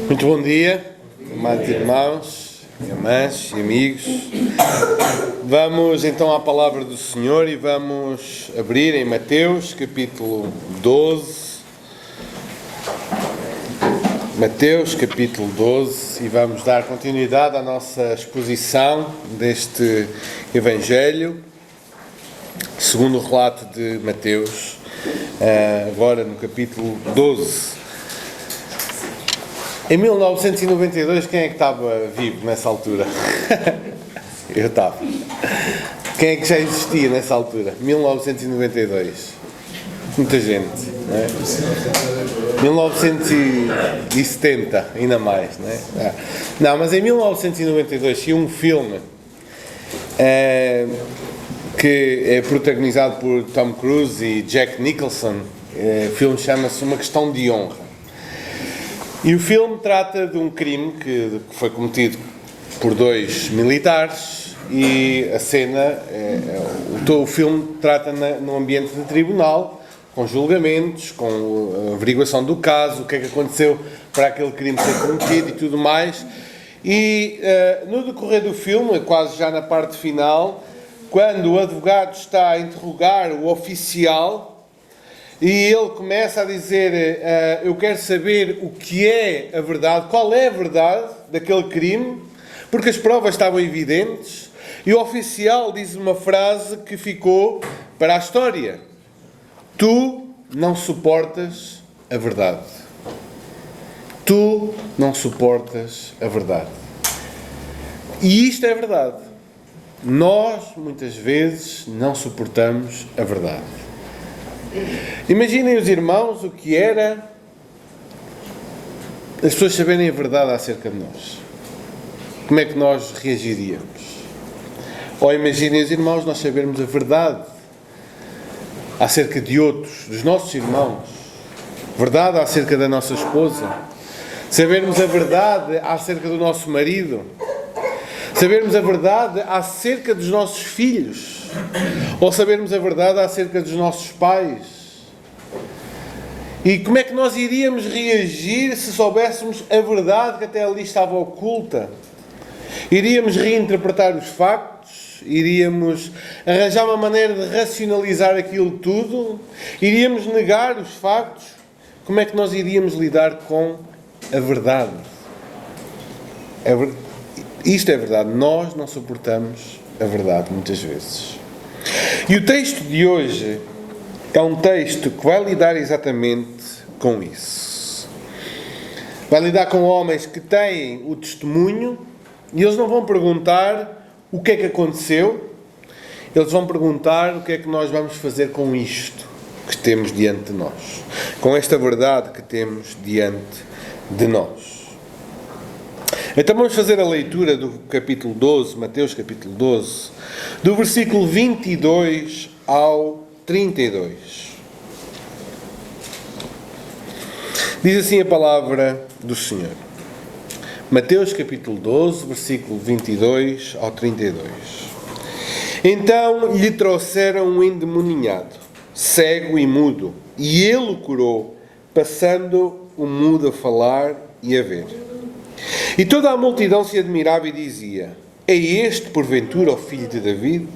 Muito bom dia, amados irmãos, irmãs e amigos. Vamos então à palavra do Senhor e vamos abrir em Mateus capítulo 12. Mateus capítulo 12 e vamos dar continuidade à nossa exposição deste Evangelho, segundo o relato de Mateus, agora no capítulo 12. Em 1992, quem é que estava vivo nessa altura? Eu estava. Quem é que já existia nessa altura? 1992. Muita gente, não é? 1970, ainda mais, não é? Não, mas em 1992 tinha um filme que é protagonizado por Tom Cruise e Jack Nicholson. O filme chama-se Uma Questão de Honra. E o filme trata de um crime que foi cometido por dois militares e a cena, o filme trata no ambiente de tribunal, com julgamentos, com averiguação do caso, o que é que aconteceu para aquele crime ser cometido e tudo mais. E no decorrer do filme, quase já na parte final, quando o advogado está a interrogar o oficial, e ele começa a dizer, eu quero saber o que é a verdade, qual é a verdade daquele crime, porque as provas estavam evidentes, e o oficial diz uma frase que ficou para a história: tu não suportas a verdade. Tu não suportas a verdade. E isto é verdade. Nós, muitas vezes, não suportamos a verdade. Imaginem os irmãos o que era as pessoas saberem a verdade acerca de nós. Como é que nós reagiríamos? Ou imaginem os irmãos nós sabermos a verdade acerca de outros, dos nossos irmãos. Verdade acerca da nossa esposa. Sabermos a verdade acerca do nosso marido. Sabermos a verdade acerca dos nossos filhos. Ou sabermos a verdade acerca dos nossos pais. E como é que nós iríamos reagir se soubéssemos a verdade que até ali estava oculta? Iríamos reinterpretar os factos? Iríamos arranjar uma maneira de racionalizar aquilo tudo? Iríamos negar os factos? Como é que nós iríamos lidar com a verdade? Isto é verdade. Nós não suportamos a verdade muitas vezes. E o texto de hoje é um texto que vai lidar exatamente com isso. Vai lidar com homens que têm o testemunho e eles não vão perguntar o que é que aconteceu, eles vão perguntar o que é que nós vamos fazer com isto que temos diante de nós, com esta verdade que temos diante de nós. Então vamos fazer a leitura do capítulo 12, Mateus capítulo 12, do versículo 22 ao 32. Diz assim a palavra do Senhor. Mateus capítulo 12, versículo 22 ao 32. Então lhe trouxeram um endemoniado, cego e mudo, e ele o curou, passando o mudo a falar e a ver. E toda a multidão se admirava e dizia: é este, porventura, o filho de David?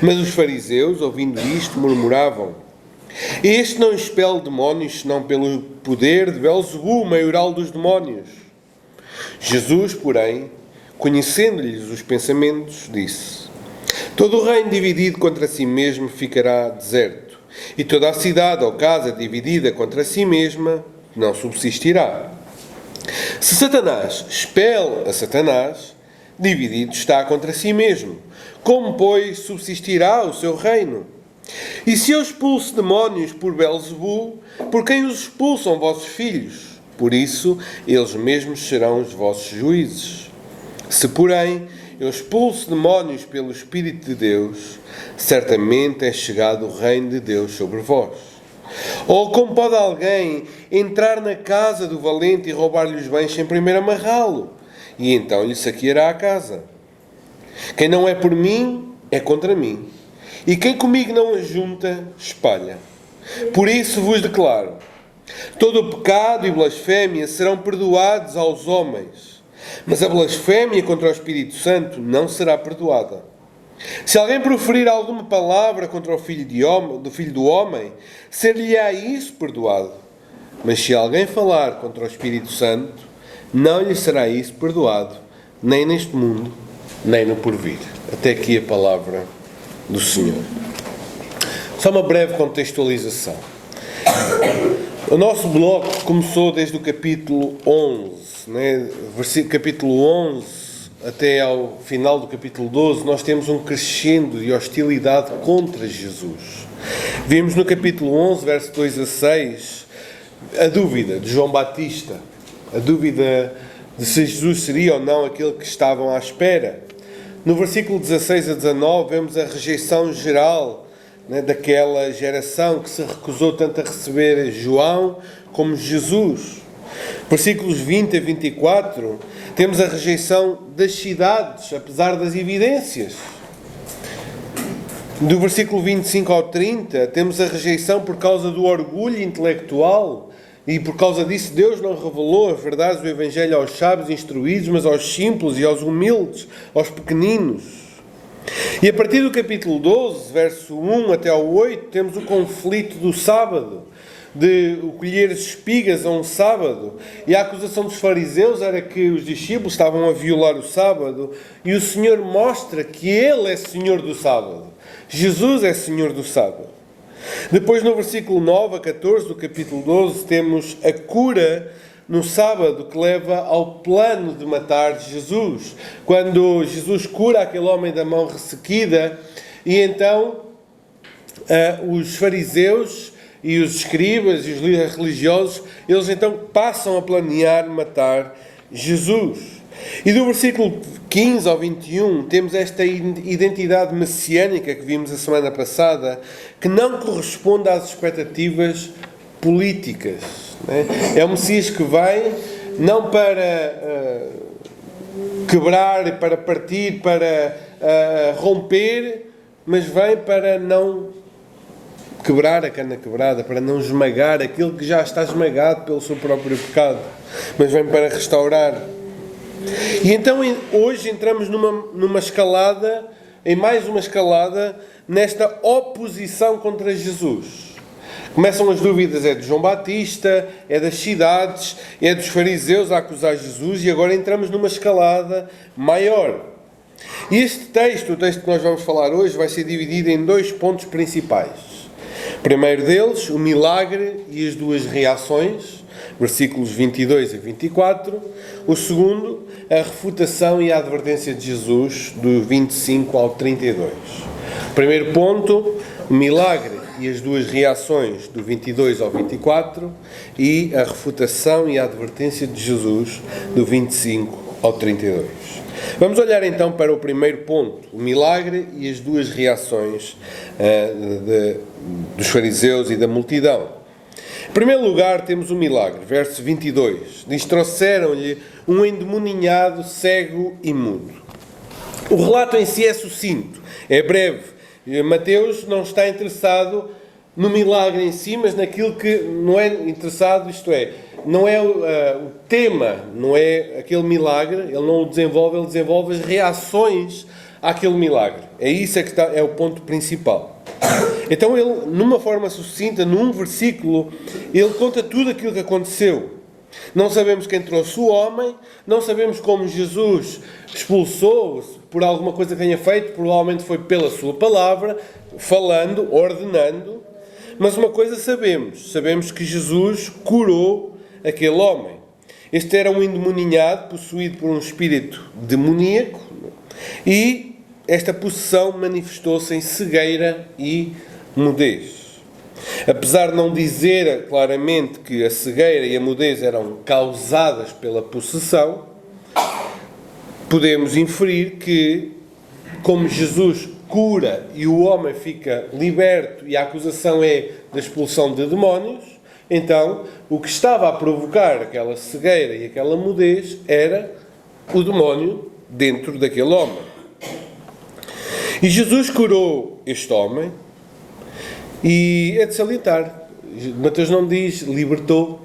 Mas os fariseus, ouvindo isto, murmuravam: este não expele demónios, senão pelo poder de Belzebu, o maioral dos demónios. Jesus, porém, conhecendo-lhes os pensamentos, disse: todo o reino dividido contra si mesmo ficará deserto, e toda a cidade ou casa dividida contra si mesma não subsistirá. Se Satanás expele a Satanás, dividido está contra si mesmo. Como, pois, subsistirá o seu reino? E se eu expulso demónios por Belzebu, por quem os expulsam vossos filhos? Por isso, eles mesmos serão os vossos juízes. Se, porém, eu expulso demónios pelo Espírito de Deus, certamente é chegado o reino de Deus sobre vós. Ou como pode alguém entrar na casa do valente e roubar-lhe os bens sem primeiro amarrá-lo? E então lhe saqueará a casa. Quem não é por mim, é contra mim. E quem comigo não ajunta, espalha. Por isso vos declaro: Todo o pecado e blasfémia serão perdoados aos homens, mas a blasfémia contra o Espírito Santo não será perdoada. Se alguém proferir alguma palavra contra o Filho do Homem, ser-lhe-á isso perdoado. Mas se alguém falar contra o Espírito Santo, não lhe será isso perdoado, nem neste mundo, nem no porvir. Até aqui a palavra do Senhor. Só uma breve contextualização. O nosso bloco começou desde o capítulo 11, né? Capítulo 11 até ao final do capítulo 12, nós temos um crescendo de hostilidade contra Jesus. Vimos no capítulo 11, verso 2 a 6, a dúvida de João Batista, a dúvida de se Jesus seria ou não aquele que estavam à espera. No versículo 16 a 19, vemos a rejeição geral, né, daquela geração que se recusou tanto a receber João como Jesus. Versículos 20 a 24, temos a rejeição das cidades, apesar das evidências. Do versículo 25 ao 30, temos a rejeição por causa do orgulho intelectual, e por causa disso Deus não revelou as verdades do Evangelho aos sábios instruídos, mas aos simples e aos humildes, aos pequeninos. E a partir do capítulo 12, verso 1 até ao 8, temos o conflito do sábado, de colher as espigas a um sábado. E a acusação dos fariseus era que os discípulos estavam a violar o sábado, e o Senhor mostra que Ele é Senhor do sábado. Jesus é Senhor do sábado. Depois, no versículo 9 a 14 do capítulo 12, temos a cura no sábado, que leva ao plano de matar Jesus. Quando Jesus cura aquele homem da mão ressequida, e então os fariseus e os escribas e os líderes religiosos, eles então passam a planear matar Jesus. E do versículo 15 ao 21, temos esta identidade messiânica que vimos a semana passada, que não corresponde às expectativas políticas. É o Messias que vem não para quebrar, para partir, para romper, mas vem para não quebrar a cana quebrada, para não esmagar aquilo que já está esmagado pelo seu próprio pecado, mas vem para restaurar. E então hoje entramos numa escalada, em mais uma escalada, nesta oposição contra Jesus. Começam as dúvidas, é de João Batista, é das cidades, é dos fariseus a acusar Jesus, e agora entramos numa escalada maior. E este texto, o texto que nós vamos falar hoje, vai ser dividido em dois pontos principais. O primeiro deles, o milagre e as duas reações, versículos 22 a 24. O segundo, a refutação e a advertência de Jesus, do 25 ao 32. O primeiro ponto, o milagre e as duas reações, do 22 ao 24, e a refutação e a advertência de Jesus, do 25 ao 32. Vamos olhar então para o primeiro ponto, o milagre e as duas reações dos fariseus e da multidão. Em primeiro lugar, temos o milagre, verso 22. Diz: trouxeram-lhe um endemoninhado, cego e mudo. O relato em si é sucinto, é breve. Mateus não está interessado no milagre em si, mas naquilo que não é interessado, isto é, não é o tema, não é aquele milagre, ele não o desenvolve, ele desenvolve as reações àquele milagre. É isso que é o ponto principal. Então ele, numa forma sucinta, num versículo, ele conta tudo aquilo que aconteceu. Não sabemos quem trouxe o homem, não sabemos como Jesus expulsou, por alguma coisa que tenha feito, provavelmente foi pela sua palavra, falando, ordenando, mas uma coisa sabemos que Jesus curou aquele homem. Este era um endemoninhado, possuído por um espírito demoníaco, e esta possessão manifestou-se em cegueira e mudez. Apesar de não dizer claramente que a cegueira e a mudez eram causadas pela possessão, podemos inferir que, como Jesus cura e o homem fica liberto e a acusação é da expulsão de demónios, então o que estava a provocar aquela cegueira e aquela mudez era o demónio dentro daquele homem. E Jesus curou este homem, e é de salientar, Mateus não diz libertou,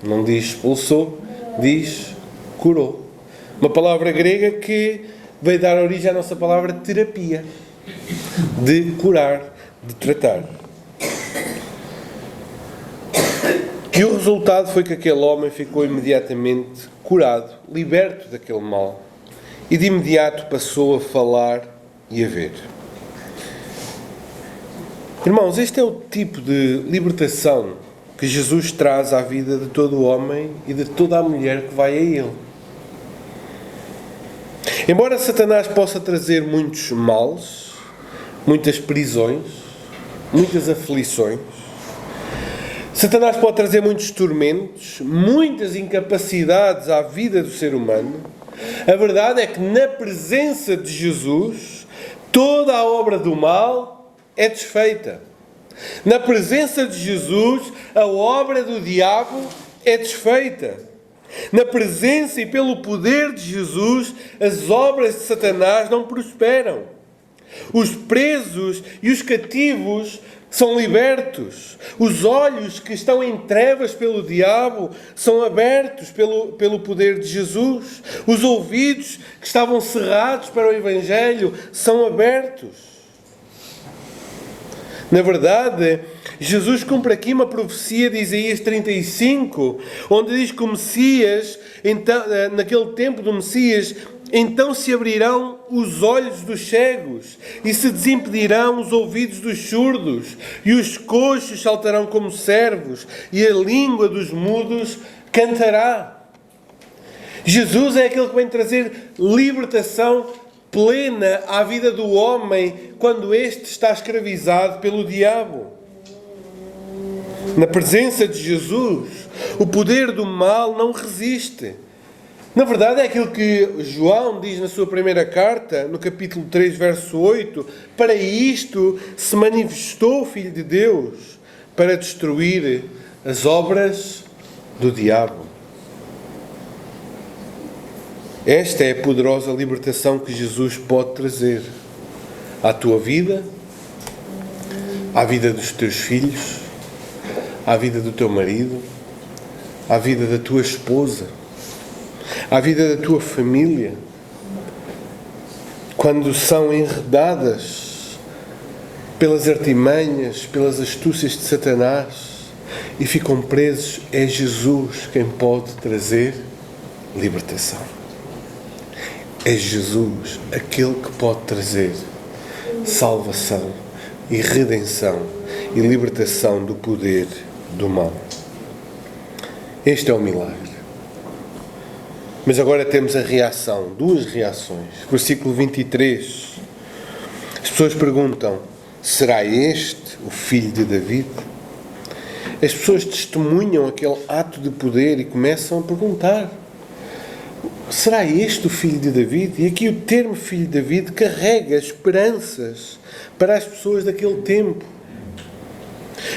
Não diz expulsou, diz curou. Uma palavra grega que veio dar origem à nossa palavra terapia. De curar, de tratar. E o resultado foi que aquele homem ficou imediatamente curado, liberto daquele mal. E de imediato passou a falar e a ver. Irmãos, este é o tipo de libertação que Jesus traz à vida de todo o homem e de toda a mulher que vai a Ele. Embora Satanás possa trazer muitos males, muitas prisões, muitas aflições, Satanás pode trazer muitos tormentos, muitas incapacidades à vida do ser humano. A verdade é que na presença de Jesus, toda a obra do mal é desfeita. Na presença de Jesus, a obra do diabo é desfeita. Na presença e pelo poder de Jesus, as obras de Satanás não prosperam. Os presos e os cativos são libertos. Os olhos que estão em trevas pelo diabo são abertos pelo poder de Jesus. Os ouvidos que estavam cerrados para o Evangelho são abertos. Na verdade, Jesus cumpre aqui uma profecia de Isaías 35, onde diz que o Messias, então, naquele tempo do Messias, então se abrirão os olhos dos cegos e se desimpedirão os ouvidos dos surdos e os coxos saltarão como servos e a língua dos mudos cantará. Jesus é aquele que vem trazer libertação plena à vida do homem quando este está escravizado pelo diabo. Na presença de Jesus, o poder do mal não resiste. Na verdade, é aquilo que João diz na sua primeira carta, no capítulo 3, verso 8: para isto se manifestou o Filho de Deus, para destruir as obras do diabo. Esta é a poderosa libertação que Jesus pode trazer à tua vida, à vida dos teus filhos, à vida do teu marido, à vida da tua esposa, à vida da tua família, quando são enredadas pelas artimanhas, pelas astúcias de Satanás e ficam presos, é Jesus quem pode trazer libertação. É Jesus aquele que pode trazer salvação e redenção e libertação do poder do mal. Este é o milagre. Mas agora temos a reação, duas reações. Versículo 23. As pessoas perguntam: será este o filho de David? As pessoas testemunham aquele ato de poder e começam a perguntar: será este o filho de David? E aqui o termo filho de David carrega esperanças para as pessoas daquele tempo.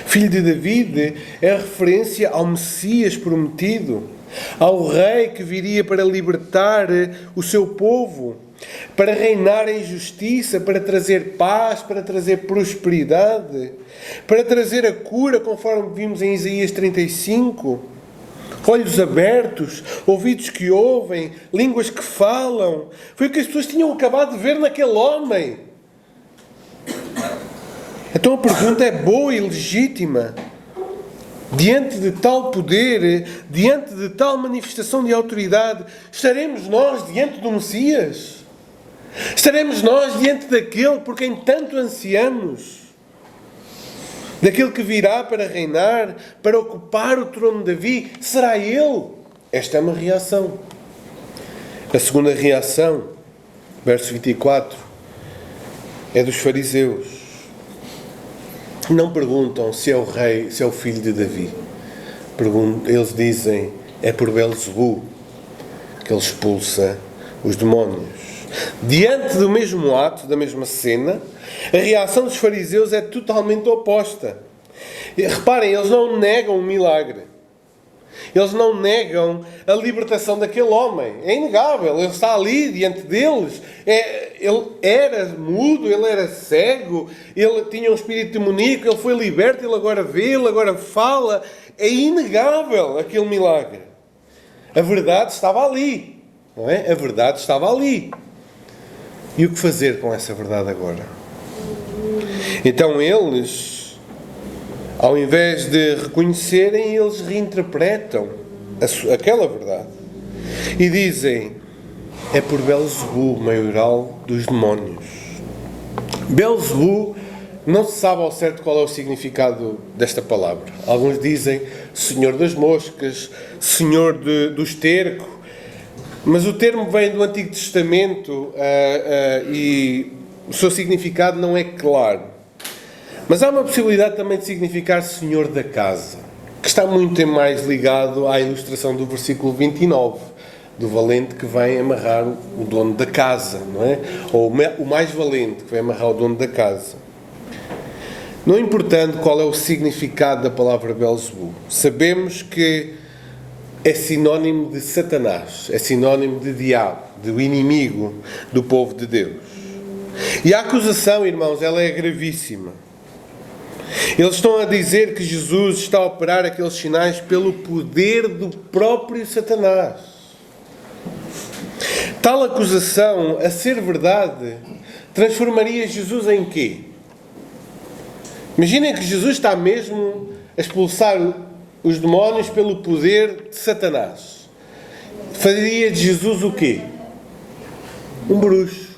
Filho de David é a referência ao Messias prometido, ao rei que viria para libertar o seu povo, para reinar em justiça, para trazer paz, para trazer prosperidade, para trazer a cura, conforme vimos em Isaías 35. Olhos abertos, ouvidos que ouvem, línguas que falam. Foi o que as pessoas tinham acabado de ver naquele homem. Então a pergunta é boa e legítima. Diante de tal poder, diante de tal manifestação de autoridade, estaremos nós diante do Messias? Estaremos nós diante daquele por quem tanto ansiamos? Daquele que virá para reinar, para ocupar o trono de Davi? Será ele? Esta é uma reação. A segunda reação, verso 24, é dos fariseus. Não perguntam se é o rei, se é o filho de Davi. Eles dizem: é por Belzebu que ele expulsa os demónios. Diante do mesmo ato, da mesma cena, a reação dos fariseus é totalmente oposta. E, reparem, eles não negam o milagre. Eles não negam a libertação daquele homem. É inegável. Ele está ali diante deles. Ele era mudo, ele era cego, ele tinha um espírito demoníaco, ele foi liberto, ele agora vê, ele agora fala. é inegável aquele milagre. A verdade estava ali, não é? A verdade estava ali. E o que fazer com essa verdade agora? Então eles, ao invés de reconhecerem, eles reinterpretam aquela verdade. E dizem, é por Belzebu, maioral dos demónios. Belzebu, não se sabe ao certo qual é o significado desta palavra. Alguns dizem senhor das moscas, senhor do esterco, mas o termo vem do Antigo Testamento e o seu significado não é claro. Mas há uma possibilidade também de significar senhor da casa, que está muito mais ligado à ilustração do versículo 29, do valente que vem amarrar o dono da casa, não é? Ou o mais valente que vem amarrar o dono da casa. Não importando qual é o significado da palavra Belzebu, sabemos que é sinónimo de Satanás, é sinónimo de diabo, do inimigo do povo de Deus. E a acusação, irmãos, ela é gravíssima. Eles estão a dizer que Jesus está a operar aqueles sinais pelo poder do próprio Satanás. Tal acusação, a ser verdade, transformaria Jesus em quê? Imaginem que Jesus está mesmo a expulsar os demónios pelo poder de Satanás. Faria de Jesus o quê? Um bruxo,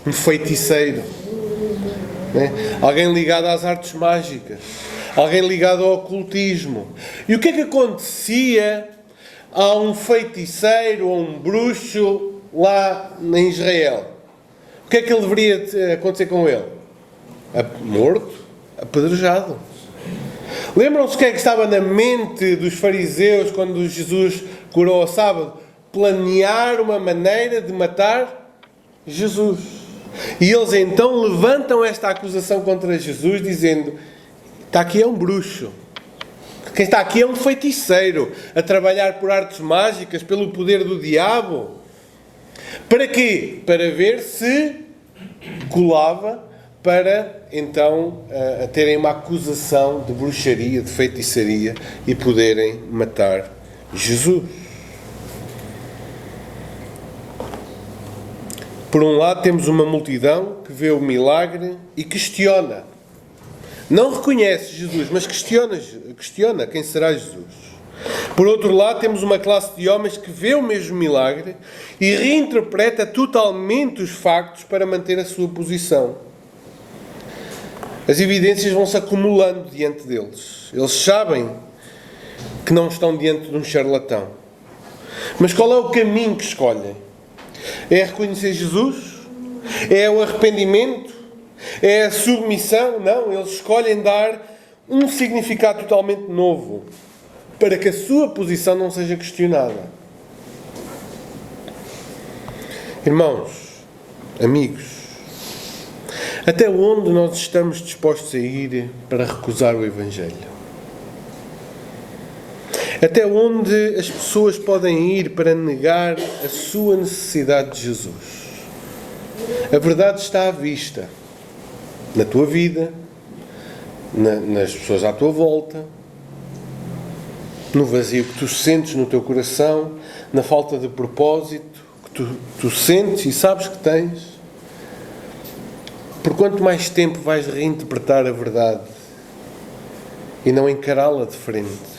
um feiticeiro, né? Alguém ligado às artes mágicas, alguém ligado ao ocultismo. E o que é que acontecia a um feiticeiro ou um bruxo lá em Israel? O que é que ele deveria acontecer com ele? Morto, apedrejado. Lembram-se o que é que estava na mente dos fariseus quando Jesus curou ao sábado? Planear uma maneira de matar Jesus. E eles então levantam esta acusação contra Jesus, dizendo: está aqui é um bruxo. Quem está aqui é um feiticeiro, a trabalhar por artes mágicas, pelo poder do diabo. Para quê? Para ver se colava, para então a terem uma acusação de bruxaria, de feitiçaria e poderem matar Jesus. Por um lado temos uma multidão que vê o milagre e questiona. Não reconhece Jesus, mas questiona quem será Jesus. Por outro lado temos uma classe de homens que vê o mesmo milagre e reinterpreta totalmente os factos para manter a sua posição. As evidências vão-se acumulando diante deles. Eles sabem que não estão diante de um charlatão. Mas qual é o caminho que escolhem? É reconhecer Jesus? É o arrependimento? É a submissão? Não, eles escolhem dar um significado totalmente novo, para que a sua posição não seja questionada. Irmãos, amigos, até onde nós estamos dispostos a ir para recusar o Evangelho? Até onde as pessoas podem ir para negar a sua necessidade de Jesus? A verdade está à vista. Na tua vida, nas pessoas à tua volta, no vazio que tu sentes no teu coração, na falta de propósito que tu sentes e sabes que tens. Por quanto mais tempo vais reinterpretar a verdade e não encará-la de frente?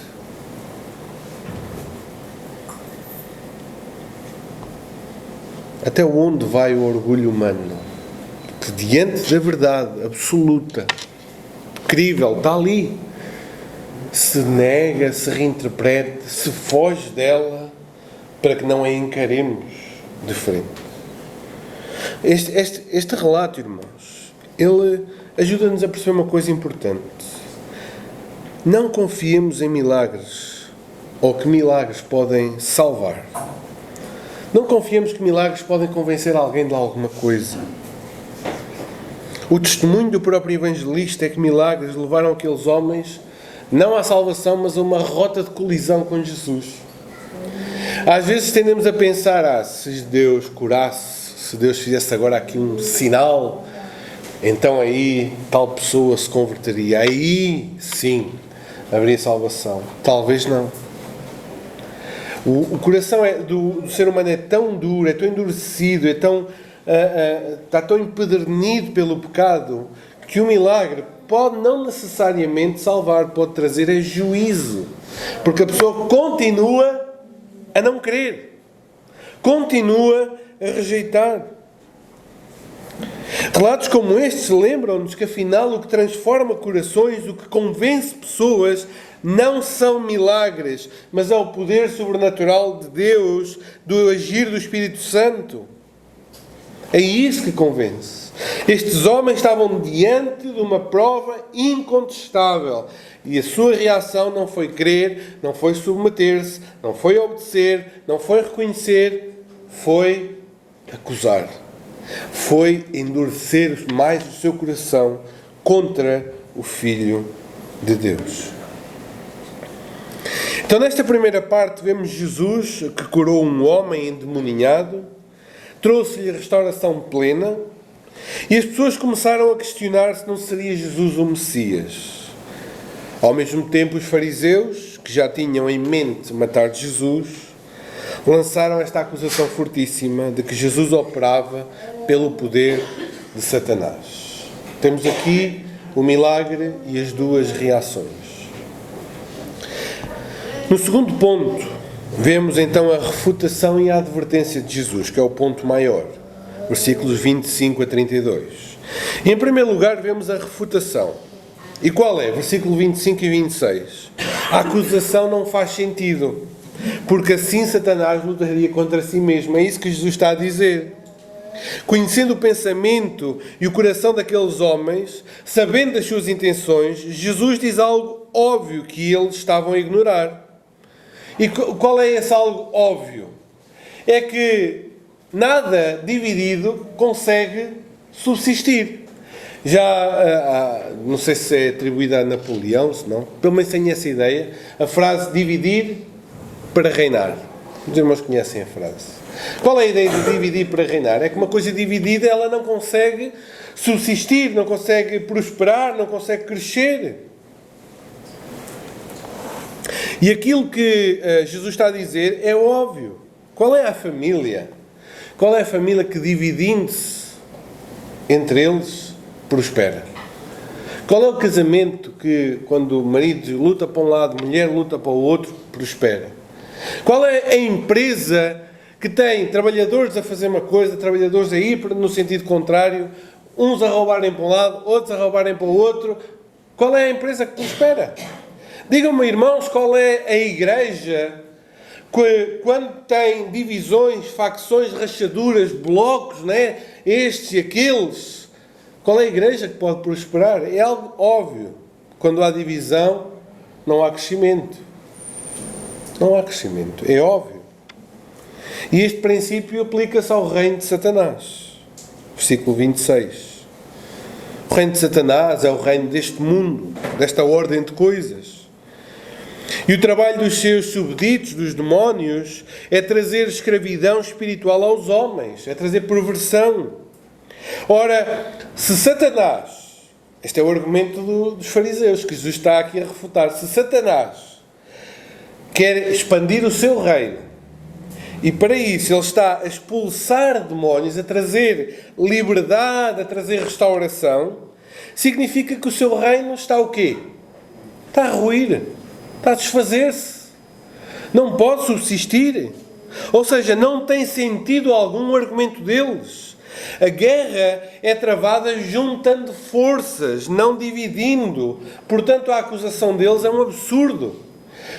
Até onde vai o orgulho humano? Que diante da verdade absoluta, incrível, está ali, se nega, se reinterpreta, se foge dela, para que não a encaremos de frente. Este relato, irmãos, ele ajuda-nos a perceber uma coisa importante. Não confiemos em milagres, ou que milagres podem salvar. Não confiemos que milagres podem convencer alguém de alguma coisa. O testemunho do próprio evangelista é que milagres levaram aqueles homens não à salvação, mas a uma rota de colisão com Jesus. Às vezes tendemos a pensar, se Deus curasse, se Deus fizesse agora aqui um sinal, então aí tal pessoa se converteria. Aí sim haveria salvação. Talvez não. O coração do ser humano é tão duro, é tão endurecido, está tão empedernido pelo pecado, que o milagre pode não necessariamente salvar, pode trazer juízo. Porque a pessoa continua a não crer, continua a rejeitar. Relatos como estes lembram-nos que afinal o que transforma corações, o que convence pessoas, não são milagres, mas é o poder sobrenatural de Deus, do agir do Espírito Santo. É isso que convence. Estes homens estavam diante de uma prova incontestável e a sua reação não foi crer, não foi submeter-se, não foi obedecer, não foi reconhecer, foi acusar. Foi endurecer mais o seu coração contra o Filho de Deus. Então, nesta primeira parte, vemos Jesus que curou um homem endemoninhado, trouxe-lhe restauração plena, e as pessoas começaram a questionar se não seria Jesus o Messias. Ao mesmo tempo, os fariseus, que já tinham em mente matar Jesus, lançaram esta acusação fortíssima de que Jesus operava pelo poder de Satanás. Temos aqui o milagre e as duas reações. No segundo ponto, vemos então a refutação e a advertência de Jesus, que é o ponto maior, versículos 25 a 32. E em primeiro lugar vemos a refutação. E qual é? Versículo 25 e 26. A acusação não faz sentido, porque assim Satanás lutaria contra si mesmo. É isso que Jesus está a dizer. Conhecendo o pensamento e o coração daqueles homens, sabendo das suas intenções, Jesus diz algo óbvio que eles estavam a ignorar. E qual é esse algo óbvio? É que nada dividido consegue subsistir. Já, não sei se é atribuída a Napoleão, se não, pelo menos tenho essa ideia, a frase dividir para reinar. Os irmãos conhecem a frase. Qual é a ideia de dividir para reinar? É que uma coisa dividida ela não consegue subsistir, não consegue prosperar, não consegue crescer. E aquilo que Jesus está a dizer é óbvio. Qual é a família? Qual é a família que, dividindo-se entre eles, prospera? Qual é o casamento que, quando o marido luta para um lado, a mulher luta para o outro, prospera? Qual é a empresa que tem trabalhadores a fazer uma coisa, trabalhadores a ir no sentido contrário, uns a roubarem para um lado, outros a roubarem para o outro? Qual é a empresa que prospera? Digam-me, irmãos, qual é a igreja que, quando tem divisões, facções, rachaduras, blocos, né? Estes e aqueles, qual é a igreja que pode prosperar? É algo óbvio. Quando há divisão, não há crescimento. Não há crescimento. É óbvio. E este princípio aplica-se ao reino de Satanás. Versículo 26. O reino de Satanás é o reino deste mundo, desta ordem de coisas. E o trabalho dos seus subditos, dos demónios, é trazer escravidão espiritual aos homens, é trazer perversão. Ora, se Satanás, este é o argumento dos fariseus, que Jesus está aqui a refutar, se Satanás quer expandir o seu reino, e para isso ele está a expulsar demónios, a trazer liberdade, a trazer restauração, significa que o seu reino está o quê? Está a ruir. Está a desfazer-se. Não pode subsistir. Ou seja, não tem sentido algum o argumento deles. A guerra é travada juntando forças, não dividindo. Portanto, a acusação deles é um absurdo.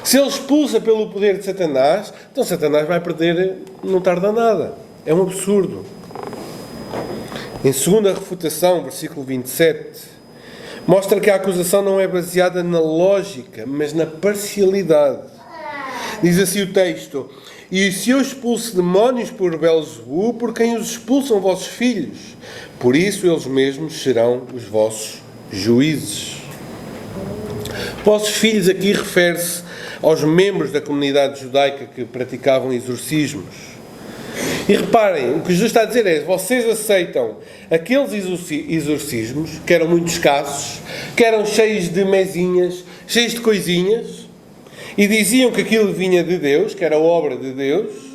Se ele expulsa pelo poder de Satanás, então Satanás vai perder, não tarda nada. É um absurdo. Em segunda refutação, versículo 27... mostra que a acusação não é baseada na lógica, mas na parcialidade. Diz assim o texto: e se eu expulso demónios por Belzebu, por quem os expulsam vossos filhos? Por isso eles mesmos serão os vossos juízes. Vossos filhos aqui refere-se aos membros da comunidade judaica que praticavam exorcismos. E reparem, o que Jesus está a dizer é: vocês aceitam aqueles exorcismos, que eram muito escassos, que eram cheios de mesinhas, cheios de coisinhas, e diziam que aquilo vinha de Deus, que era obra de Deus.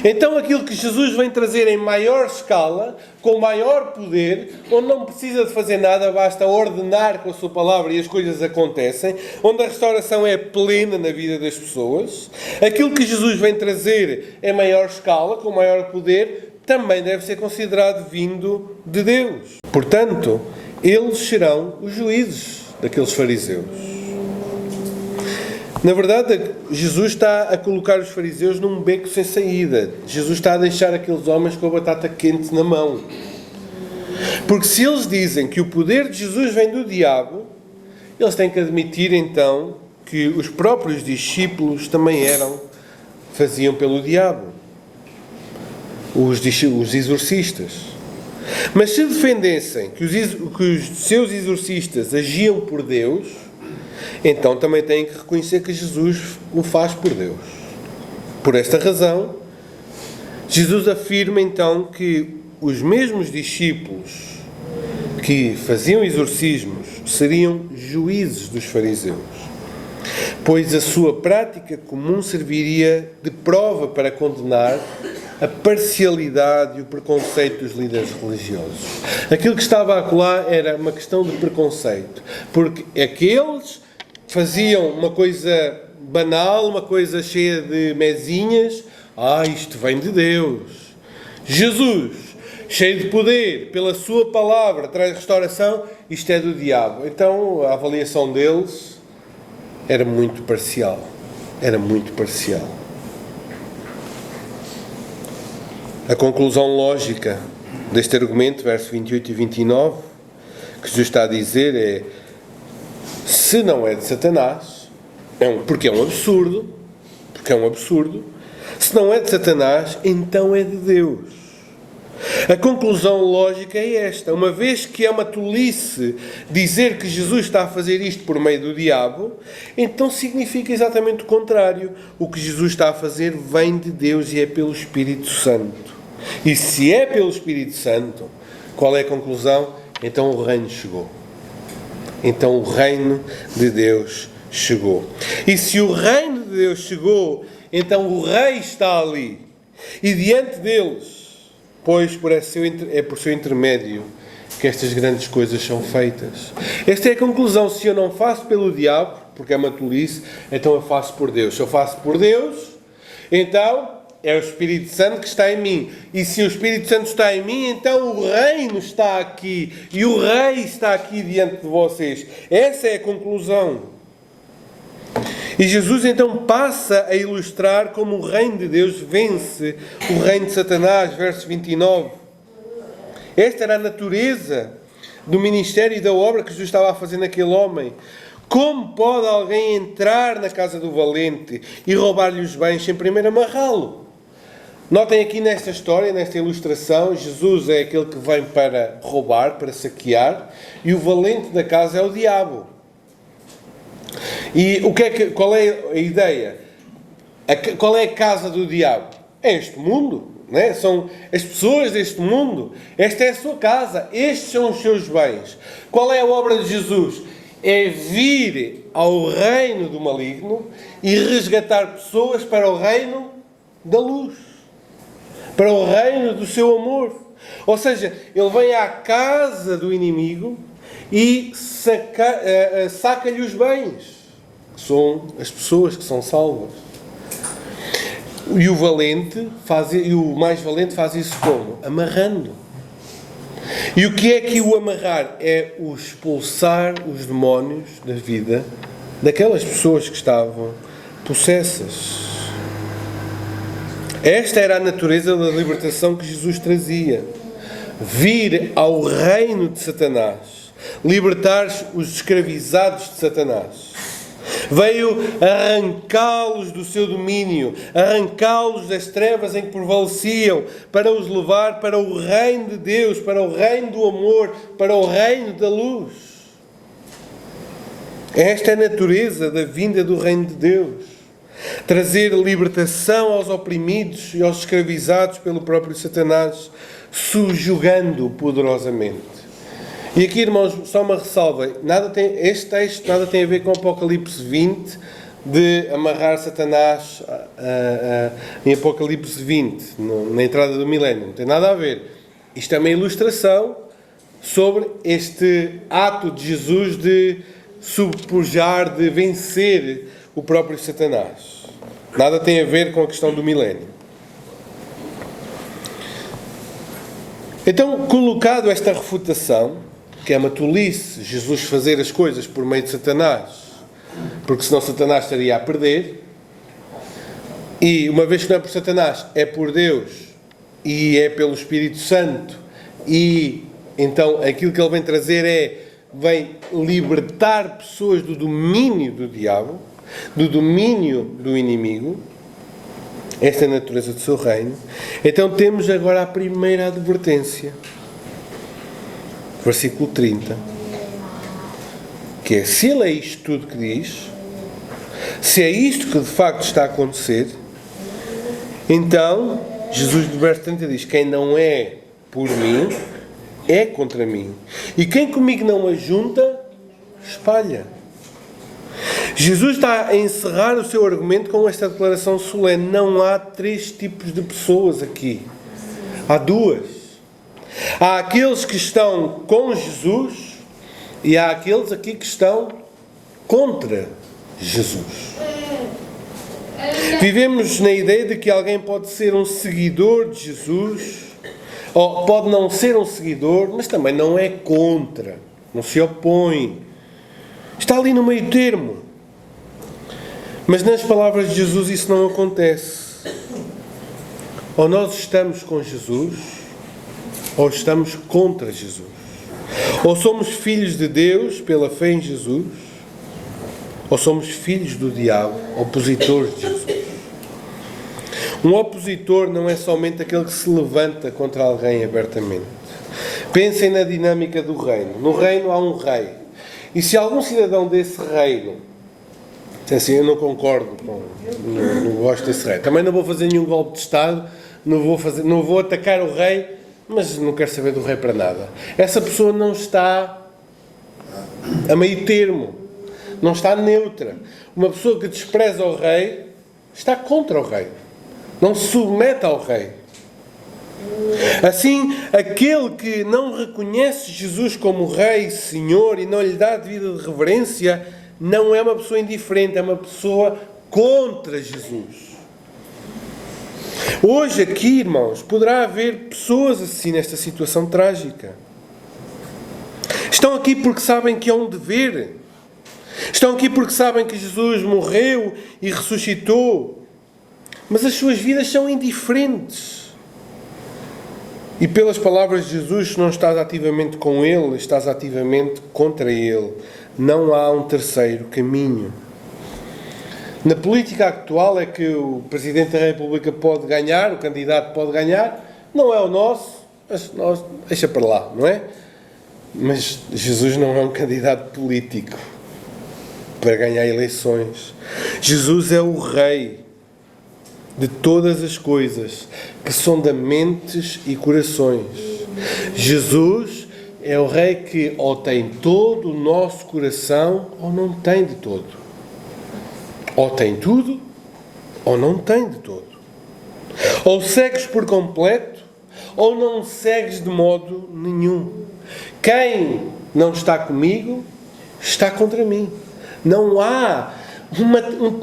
Então aquilo que Jesus vem trazer em maior escala, com maior poder, onde não precisa de fazer nada, basta ordenar com a sua palavra e as coisas acontecem, onde a restauração é plena na vida das pessoas, aquilo que Jesus vem trazer em maior escala, com maior poder, também deve ser considerado vindo de Deus. Portanto, eles serão os juízes daqueles fariseus. Na verdade, Jesus está a colocar os fariseus num beco sem saída. Jesus está a deixar aqueles homens com a batata quente na mão. Porque se eles dizem que o poder de Jesus vem do diabo, eles têm que admitir então que os próprios discípulos também faziam pelo diabo. Os exorcistas. Mas se defendessem que os seus exorcistas agiam por Deus, então também têm que reconhecer que Jesus o faz por Deus. Por esta razão, Jesus afirma então que os mesmos discípulos que faziam exorcismos seriam juízes dos fariseus, pois a sua prática comum serviria de prova para condenar a parcialidade e o preconceito dos líderes religiosos. Aquilo que estava a colar era uma questão de preconceito, porque aqueles faziam uma coisa banal, uma coisa cheia de mesinhas. Isto vem de Deus. Jesus, cheio de poder, pela sua palavra, traz restauração. Isto é do diabo. Então, a avaliação deles era muito parcial. Era muito parcial. A conclusão lógica deste argumento, versos 28 e 29, que Jesus está a dizer é: se não é de Satanás, porque é um absurdo, se não é de Satanás, então é de Deus. A conclusão lógica é esta: uma vez que é uma tolice dizer que Jesus está a fazer isto por meio do diabo, então significa exatamente o contrário. O que Jesus está a fazer vem de Deus e é pelo Espírito Santo. E se é pelo Espírito Santo, qual é a conclusão? Então o reino chegou. Então o reino de Deus chegou. E se o reino de Deus chegou, então o rei está ali. E diante deles, pois é por seu intermédio que estas grandes coisas são feitas. Esta é a conclusão. Se eu não faço pelo diabo, porque é uma tolice, então eu faço por Deus. Se eu faço por Deus, então é o Espírito Santo que está em mim. E se o Espírito Santo está em mim, então o reino está aqui. E o rei está aqui diante de vocês. Essa é a conclusão. E Jesus então passa a ilustrar como o reino de Deus vence o reino de Satanás, verso 29. Esta era a natureza do ministério e da obra que Jesus estava a fazer naquele homem. Como pode alguém entrar na casa do valente e roubar-lhe os bens sem primeiro amarrá-lo? Notem aqui nesta história, nesta ilustração, Jesus é aquele que vem para roubar, para saquear, e o valente da casa é o diabo. E qual é a ideia? Qual é a casa do diabo? É este mundo, não é? São as pessoas deste mundo. Esta é a sua casa, estes são os seus bens. Qual é a obra de Jesus? É vir ao reino do maligno e resgatar pessoas para o reino da luz. Para o reino do seu amor. Ou seja, ele vem à casa do inimigo e saca-lhe os bens, que são as pessoas que são salvas. E o mais valente faz isso como? Amarrando. E o que é que o amarrar? É o expulsar os demónios da vida daquelas pessoas que estavam possessas. Esta era a natureza da libertação que Jesus trazia. Vir ao reino de Satanás. Libertar os escravizados de Satanás. Veio arrancá-los do seu domínio, arrancá-los das trevas em que prevaleciam, para os levar para o reino de Deus, para o reino do amor, para o reino da luz. Esta é a natureza da vinda do reino de Deus. trazer libertação aos oprimidos e aos escravizados pelo próprio Satanás, subjugando-o poderosamente. E aqui, irmãos, só uma ressalva. Este texto nada tem a ver com Apocalipse 20, de amarrar Satanás em Apocalipse 20, na entrada do milénio. Não tem nada a ver. Isto é uma ilustração sobre este ato de Jesus de subpujar, de vencer o próprio Satanás. Nada tem a ver com a questão do milénio. Então, colocado esta refutação, que é uma tolice Jesus fazer as coisas por meio de Satanás, porque senão Satanás estaria a perder, e uma vez que não é por Satanás, é por Deus, e é pelo Espírito Santo, e então aquilo que ele vem trazer vem libertar pessoas do domínio do diabo, do domínio do inimigo. Esta é a natureza do seu reino. Então temos agora a primeira advertência, versículo 30, que é: se ele é isto tudo que diz, se é isto que de facto está a acontecer, então Jesus no verso 30 diz: quem não é por mim é contra mim, e quem comigo não ajunta, espalha. Jesus está a encerrar o seu argumento com esta declaração solene. Não há três tipos de pessoas aqui. Há duas. Há aqueles que estão com Jesus e há aqueles aqui que estão contra Jesus. Vivemos na ideia de que alguém pode ser um seguidor de Jesus, ou pode não ser um seguidor, mas também não é contra, não se opõe. Está ali no meio termo. Mas nas palavras de Jesus isso não acontece. Ou nós estamos com Jesus, ou estamos contra Jesus. Ou somos filhos de Deus pela fé em Jesus, ou somos filhos do diabo, opositores de Jesus. Um opositor não é somente aquele que se levanta contra alguém abertamente. Pensem na dinâmica do reino. No reino há um rei. E se algum cidadão desse reino diz assim: eu não concordo, não gosto desse rei, também não vou fazer nenhum golpe de Estado, não vou atacar o rei, mas não quero saber do rei para nada. Essa pessoa não está a meio termo, não está neutra. Uma pessoa que despreza o rei está contra o rei, não se submete ao rei. Assim, aquele que não reconhece Jesus como Rei e Senhor e não lhe dá devida de reverência, não é uma pessoa indiferente, é uma pessoa contra Jesus. Hoje aqui, irmãos, poderá haver pessoas assim nesta situação trágica. Estão aqui porque sabem que é um dever. Estão aqui porque sabem que Jesus morreu e ressuscitou. Mas as suas vidas são indiferentes. E pelas palavras de Jesus, se não estás ativamente com Ele, estás ativamente contra Ele. Não há um terceiro caminho. Na política atual é que o Presidente da República pode ganhar, o candidato pode ganhar, não é o nosso, mas nós, deixa para lá, não é? Mas Jesus não é um candidato político para ganhar eleições. Jesus é o Rei de todas as coisas, que sonda mentes e corações. Jesus é o Rei que ou tem todo o nosso coração ou não tem de todo. Ou tem tudo ou não tem de todo. Ou segues por completo ou não segues de modo nenhum. Quem não está comigo está contra mim. Não há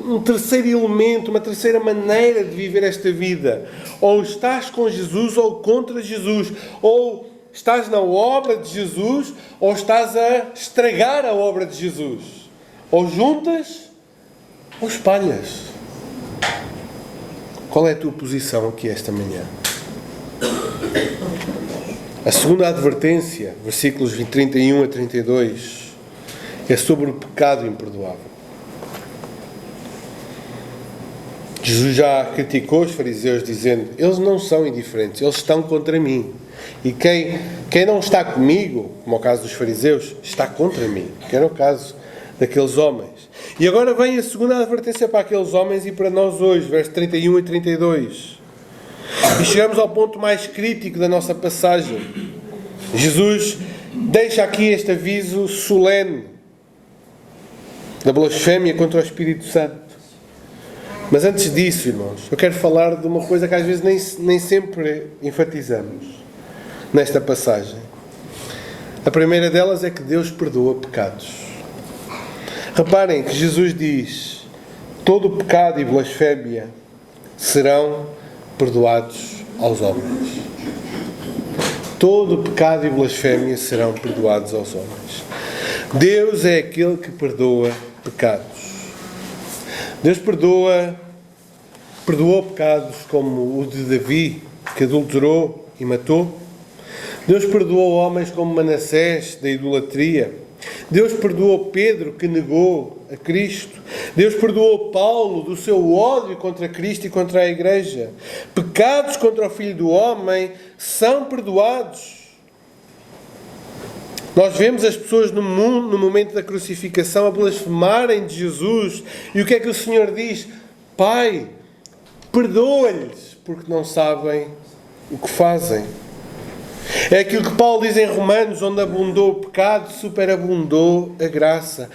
um terceiro elemento, uma terceira maneira de viver esta vida. Ou estás com Jesus ou contra Jesus. Ou estás na obra de Jesus ou estás a estragar a obra de Jesus. Ou juntas ou espalhas. Qual é a tua posição aqui esta manhã? A segunda advertência, versículos 31 a 32, é sobre o pecado imperdoável. Jesus já criticou os fariseus dizendo: eles não são indiferentes, eles estão contra mim. E quem não está comigo, como é o caso dos fariseus, está contra mim. Que era o caso daqueles homens. E agora vem a segunda advertência para aqueles homens e para nós hoje, versos 31 e 32. E chegamos ao ponto mais crítico da nossa passagem. Jesus deixa aqui este aviso solene da blasfémia contra o Espírito Santo. Mas antes disso, irmãos, eu quero falar de uma coisa que às vezes nem sempre enfatizamos nesta passagem. A primeira delas é que Deus perdoa pecados. Reparem que Jesus diz: todo o pecado e blasfémia serão perdoados aos homens. Todo o pecado e blasfémia serão perdoados aos homens. Deus é aquele que perdoa pecados. Deus perdoou pecados como o de Davi, que adulterou e matou. Deus perdoou homens como Manassés, da idolatria. Deus perdoou Pedro, que negou a Cristo. Deus perdoou Paulo do seu ódio contra Cristo e contra a Igreja. Pecados contra o Filho do Homem são perdoados. Nós vemos as pessoas no mundo, no momento da crucificação, a blasfemarem de Jesus. E o que é que o Senhor diz? Pai, perdoa-lhes, porque não sabem o que fazem. É aquilo que Paulo diz em Romanos, onde abundou o pecado, superabundou a graça.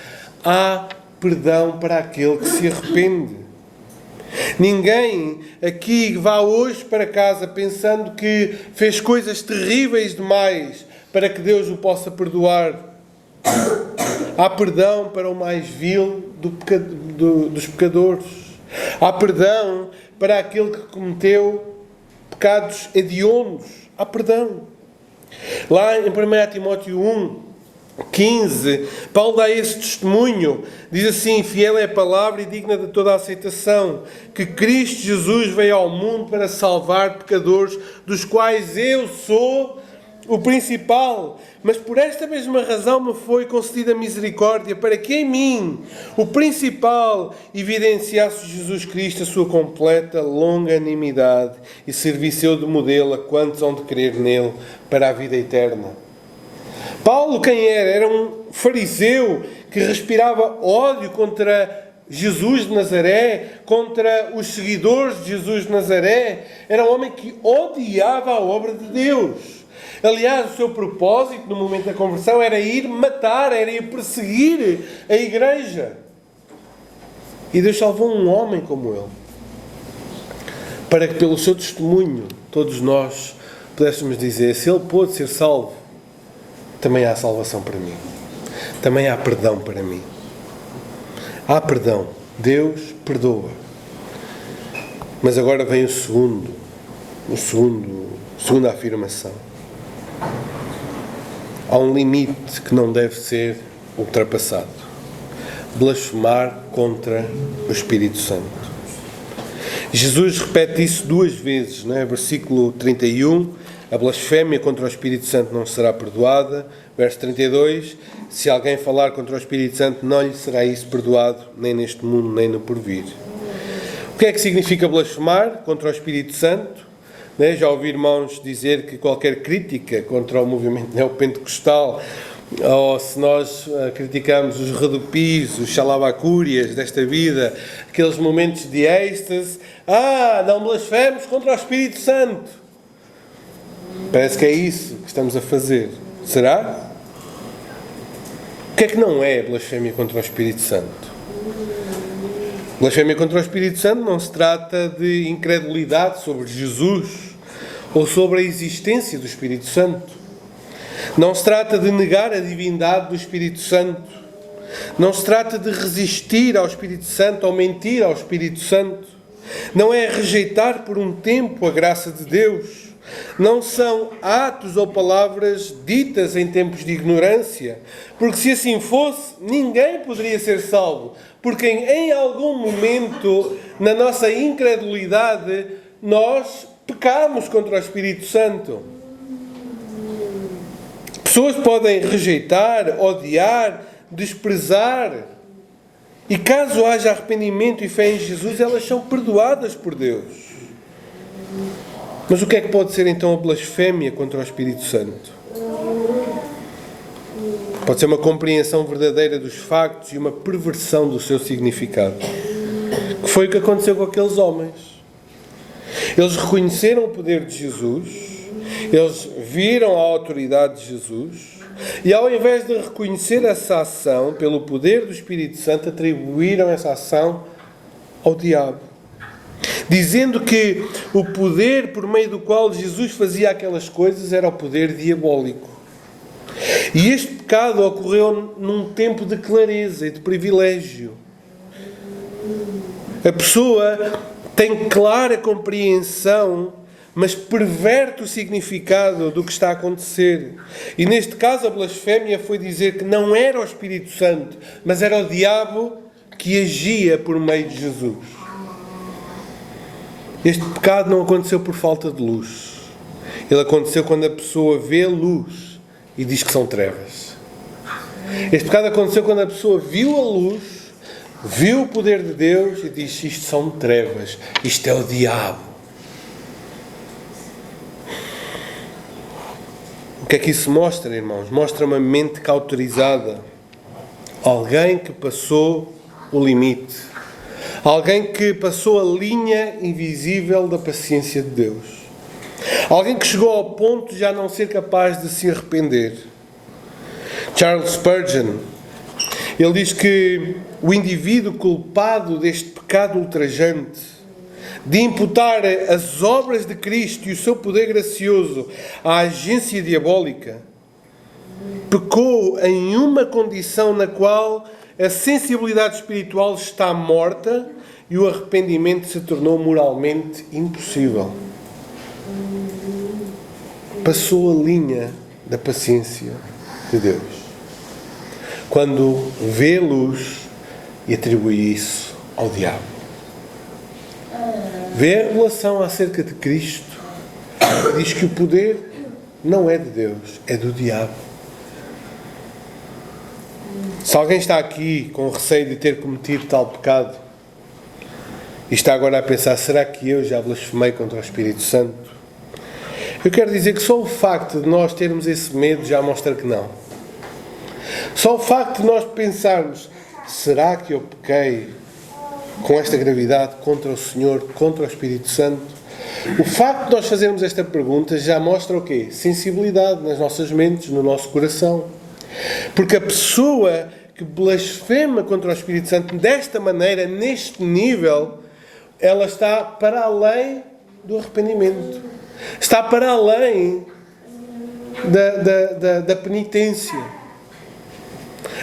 Há perdão para aquele que se arrepende. Ninguém aqui vá hoje para casa pensando que fez coisas terríveis demais para que Deus o possa perdoar. Há perdão para o mais vil dos pecadores. Há perdão para aquele que cometeu pecados hediondos. Há perdão. Lá em 1 Timóteo 1:15, Paulo dá esse testemunho. Diz assim: fiel é a palavra e digna de toda a aceitação, que Cristo Jesus veio ao mundo para salvar pecadores, dos quais eu sou o principal. Mas por esta mesma razão me foi concedida misericórdia, para que em mim, o principal, evidenciasse Jesus Cristo a sua completa longanimidade e servisse eu de modelo a quantos hão de crer nele para a vida eterna. Paulo quem era? Era um fariseu que respirava ódio contra Jesus de Nazaré, contra os seguidores de Jesus de Nazaré. Era um homem que odiava a obra de Deus. Aliás, o seu propósito no momento da conversão era ir matar, era ir perseguir a igreja. E Deus salvou um homem como ele, para que pelo seu testemunho todos nós pudéssemos dizer: se ele pôde ser salvo, também há salvação para mim. Também há perdão para mim. Há perdão. Deus perdoa. Mas agora vem a segunda afirmação. Há um limite que não deve ser ultrapassado. Blasfemar contra o Espírito Santo. Jesus repete isso duas vezes, não é? Versículo 31, a blasfémia contra o Espírito Santo não será perdoada. Verso 32, se alguém falar contra o Espírito Santo, não lhe será isso perdoado, nem neste mundo, nem no porvir. O que é que significa blasfemar contra o Espírito Santo? Já ouvi irmãos dizer que qualquer crítica contra o movimento neopentecostal, ou se nós criticamos os redupis, os xalabacúrias desta vida, aqueles momentos de êxtase, não blasfemos contra o Espírito Santo. Parece que é isso que estamos a fazer. Será? O que é que não é blasfémia contra o Espírito Santo? Blasfémia contra o Espírito Santo não se trata de incredulidade sobre Jesus ou sobre a existência do Espírito Santo. Não se trata de negar a divindade do Espírito Santo. Não se trata de resistir ao Espírito Santo ou mentir ao Espírito Santo. Não é rejeitar por um tempo a graça de Deus. Não são atos ou palavras ditas em tempos de ignorância, porque se assim fosse, ninguém poderia ser salvo, porque em algum momento, na nossa incredulidade, nós pecamos contra o Espírito Santo. Pessoas podem rejeitar, odiar, desprezar, e caso haja arrependimento e fé em Jesus, elas são perdoadas por Deus. Mas o que é que pode ser então a blasfémia contra o Espírito Santo? Pode ser uma compreensão verdadeira dos factos e uma perversão do seu significado. Que foi o que aconteceu com aqueles homens. Eles reconheceram o poder de Jesus, eles viram a autoridade de Jesus, e ao invés de reconhecer essa ação pelo poder do Espírito Santo, atribuíram essa ação ao diabo, dizendo que o poder por meio do qual Jesus fazia aquelas coisas era o poder diabólico. E este pecado ocorreu num tempo de clareza e de privilégio. A pessoa tem clara compreensão, mas perverte o significado do que está a acontecer. E neste caso a blasfémia foi dizer que não era o Espírito Santo, mas era o diabo que agia por meio de Jesus. Este pecado não aconteceu por falta de luz. Ele aconteceu quando a pessoa vê luz e diz que são trevas. Este pecado aconteceu quando a pessoa viu a luz, viu o poder de Deus e diz: isto são trevas, isto é o diabo. O que é que isso mostra, irmãos? Mostra uma mente cauterizada. Alguém que passou o limite. Alguém que passou a linha invisível da paciência de Deus. Alguém que chegou ao ponto de já não ser capaz de se arrepender. Charles Spurgeon, ele diz que o indivíduo culpado deste pecado ultrajante, de imputar as obras de Cristo e o seu poder gracioso à agência diabólica, pecou em uma condição na qual a sensibilidade espiritual está morta e o arrependimento se tornou moralmente impossível. Passou a linha da paciência de Deus. Quando vê luz e atribui isso ao diabo. Vê a revelação acerca de Cristo. Diz que o poder não é de Deus, é do diabo. Se alguém está aqui com receio de ter cometido tal pecado e está agora a pensar: será que eu já blasfemei contra o Espírito Santo? Eu quero dizer que só o facto de nós termos esse medo já mostra que não. Só o facto de nós pensarmos: será que eu pequei com esta gravidade contra o Senhor, contra o Espírito Santo? O facto de nós fazermos esta pergunta já mostra o quê? Sensibilidade nas nossas mentes, no nosso coração. Porque a pessoa que blasfema contra o Espírito Santo desta maneira, neste nível, ela está para além do arrependimento. Está para além da penitência.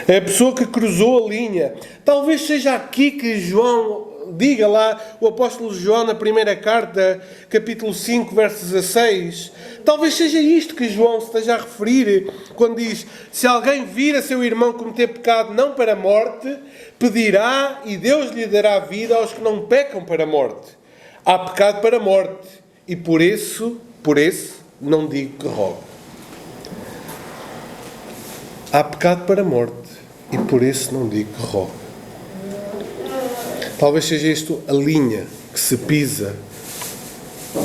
É a pessoa que cruzou a linha. Talvez seja aqui que João, diga lá, o apóstolo João na primeira carta, capítulo 5, verso 16. Talvez seja isto que João se esteja a referir quando diz: se alguém vir a seu irmão cometer pecado não para a morte, pedirá e Deus lhe dará vida aos que não pecam para a morte. Há pecado para a morte e por esse não digo que rogo. Há pecado para a morte e por esse não digo que rogo. Talvez seja isto a linha que se pisa,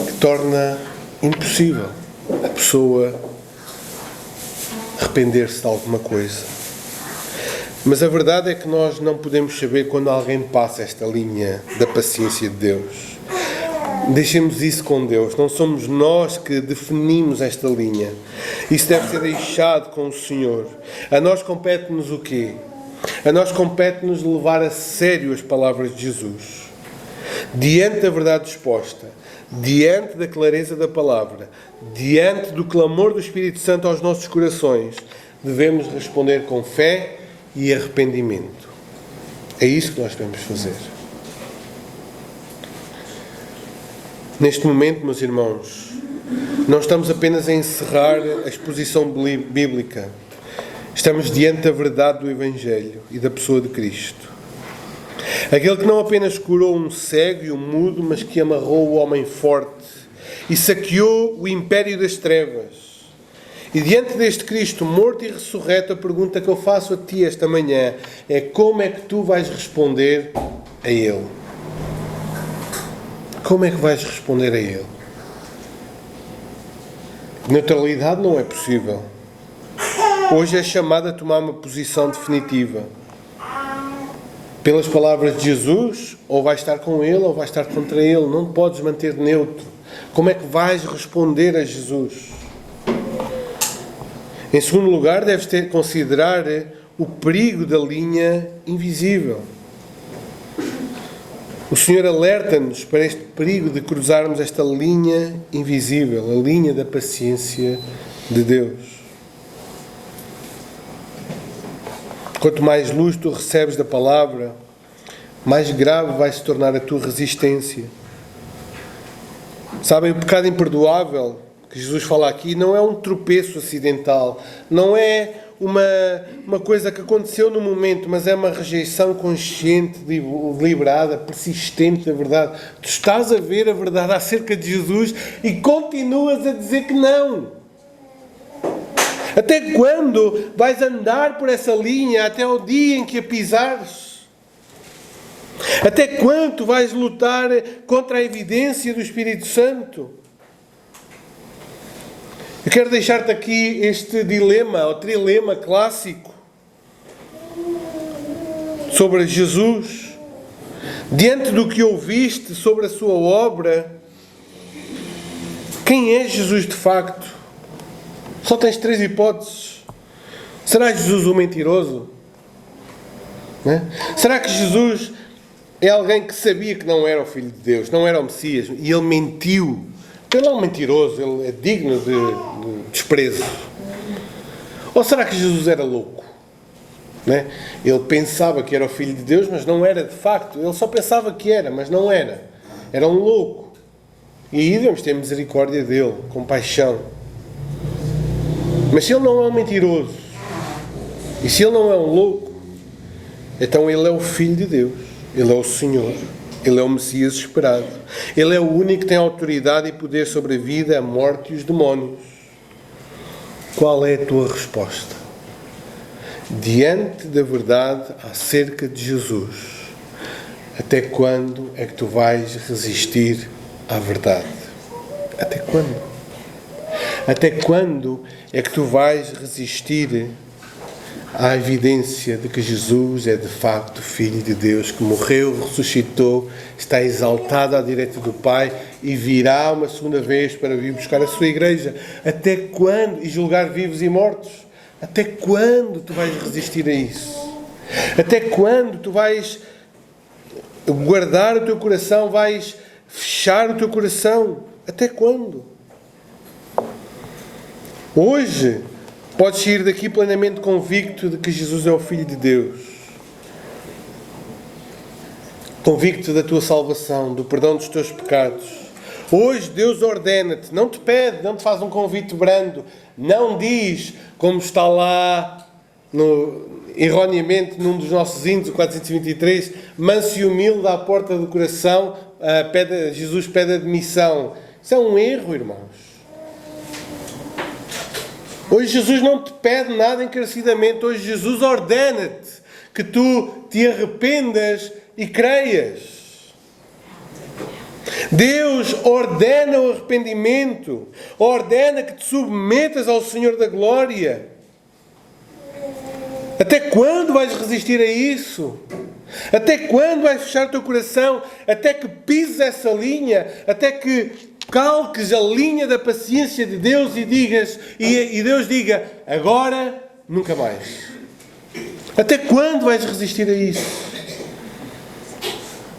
que torna impossível a pessoa arrepender-se de alguma coisa. Mas a verdade é que nós não podemos saber quando alguém passa esta linha da paciência de Deus. Deixemos isso com Deus. Não somos nós que definimos esta linha. Isso deve ser deixado com o Senhor. A nós compete-nos o quê? A nós compete-nos levar a sério as palavras de Jesus. Diante da verdade exposta, diante da clareza da palavra, diante do clamor do Espírito Santo aos nossos corações, devemos responder com fé e arrependimento. É isso que nós devemos fazer. Neste momento, meus irmãos, não estamos apenas a encerrar a exposição bíblica. Estamos diante da verdade do Evangelho e da pessoa de Cristo. Aquele que não apenas curou um cego e um mudo, mas que amarrou o homem forte e saqueou o império das trevas. E diante deste Cristo morto e ressurreto, a pergunta que eu faço a ti esta manhã é: como é que tu vais responder a Ele? Como é que vais responder a Ele? Neutralidade não é possível. hoje é chamado a tomar uma posição definitiva. Pelas palavras de Jesus, ou vais estar com Ele ou vais estar contra Ele. Não podes manter neutro. Como é que vais responder a Jesus? Em segundo lugar, deves considerar o perigo da linha invisível. O Senhor alerta-nos para este perigo de cruzarmos esta linha invisível, a linha da paciência de Deus. Quanto mais luz tu recebes da palavra, mais grave vai se tornar a tua resistência. Sabem, o pecado imperdoável que Jesus fala aqui não é um tropeço acidental, não é uma coisa que aconteceu no momento, mas é uma rejeição consciente, deliberada, persistente da verdade. Tu estás a ver a verdade acerca de Jesus e continuas a dizer que não. Até quando vais andar por essa linha até o dia em que a pisares? Até quando vais lutar contra a evidência do Espírito Santo? Eu quero deixar-te aqui este dilema, ou trilema clássico sobre Jesus. Diante do que ouviste sobre a sua obra, quem é Jesus de facto? Só tens 3 hipóteses. Será Jesus um mentiroso? Não é? Será que Jesus é alguém que sabia que não era o Filho de Deus, não era o Messias, e ele mentiu? Ele é um mentiroso, ele é digno de desprezo. Ou será que Jesus era louco? Não é? Ele pensava que era o Filho de Deus, mas não era de facto. Ele só pensava que era, mas não era. Era um louco. E aí devemos ter misericórdia dele, compaixão. Mas se ele não é um mentiroso, e se ele não é um louco, então ele é o Filho de Deus, ele é o Senhor, ele é o Messias esperado, ele é o único que tem autoridade e poder sobre a vida, a morte e os demónios. Qual é a tua resposta? Diante da verdade acerca de Jesus, até quando é que tu vais resistir à verdade? Até quando? Até quando é que tu vais resistir à evidência de que Jesus é de facto Filho de Deus, que morreu, ressuscitou, está exaltado à direita do Pai e virá uma segunda vez para vir buscar a sua igreja? Até quando? E julgar vivos e mortos? Até quando tu vais resistir a isso? Até quando tu vais guardar o teu coração, vais fechar o teu coração? Até quando? Hoje, podes sair daqui plenamente convicto de que Jesus é o Filho de Deus. Convicto da tua salvação, do perdão dos teus pecados. Hoje Deus ordena-te, não te pede, não te faz um convite brando, não diz, como está lá, erroneamente, num dos nossos hinos, o 423, manso e humilde à porta do coração, Jesus pede admissão. Isso é um erro, irmãos. Hoje Jesus não te pede nada encarecidamente. Hoje Jesus ordena-te que tu te arrependas e creias. Deus ordena o arrependimento. Ordena que te submetas ao Senhor da Glória. Até quando vais resistir a isso? Até quando vais fechar o teu coração? Até que pises essa linha? Até que calques a linha da paciência de Deus e digas, e Deus diga, agora, nunca mais. Até quando vais resistir a isso?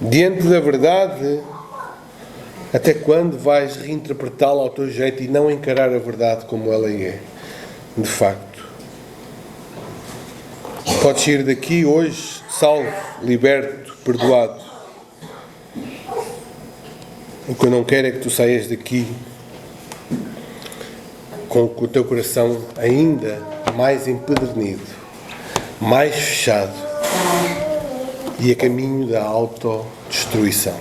Diante da verdade, até quando vais reinterpretá-la ao teu jeito e não encarar a verdade como ela é, de facto? Podes sair daqui hoje salvo, liberto, perdoado. O que eu não quero é que tu saias daqui com o teu coração ainda mais empedernido, mais fechado e a caminho da autodestruição.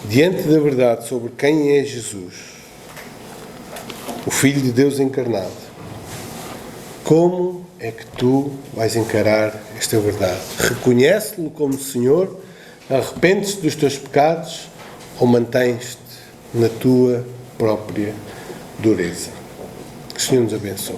Diante da verdade sobre quem é Jesus, o Filho de Deus encarnado, como é que tu vais encarar esta verdade? Reconhece-lo como Senhor, arrependes-te dos teus pecados, ou mantens-te na tua própria dureza? Que o Senhor nos abençoe.